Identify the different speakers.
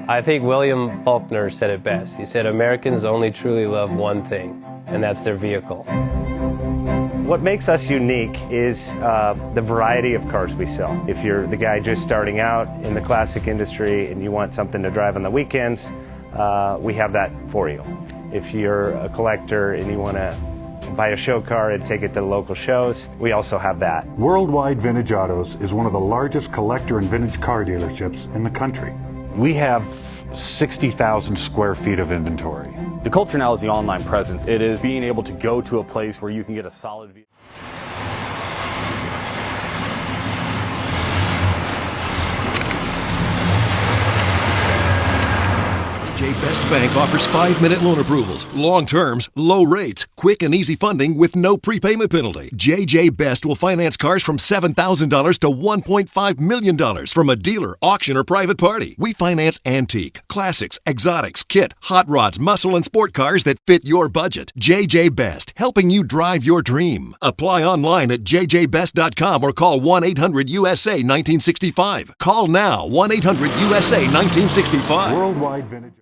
Speaker 1: I think William Faulkner said it best. He said, Americans only truly love one thing, and that's their vehicle.
Speaker 2: What makes us unique is the variety of cars we sell. If you're the guy just starting out in the classic industry and you want something to drive on the weekends, we have that for you. If you're a collector and you want to buy a show car and take it to the local shows, we also have that.
Speaker 3: Worldwide Vintage Autos is one of the largest collector and vintage car dealerships in the country.
Speaker 4: We have 60,000 square feet of inventory.
Speaker 5: The culture now is the online presence. It is being able to go to a place where you can get a solid view.
Speaker 6: JJ Best Bank offers 5-minute loan approvals, long terms, low rates, quick and easy funding with no prepayment penalty. JJ Best will finance cars from $7,000 to $1.5 million from a dealer, auction, or private party. We finance antique, classics, exotics, kit, hot rods, muscle, and sport cars that fit your budget. JJ Best, helping you drive your dream. Apply online at jjbest.com or call 1-800-USA-1965. Call now, 1-800-USA-1965.
Speaker 3: Worldwide Vintage.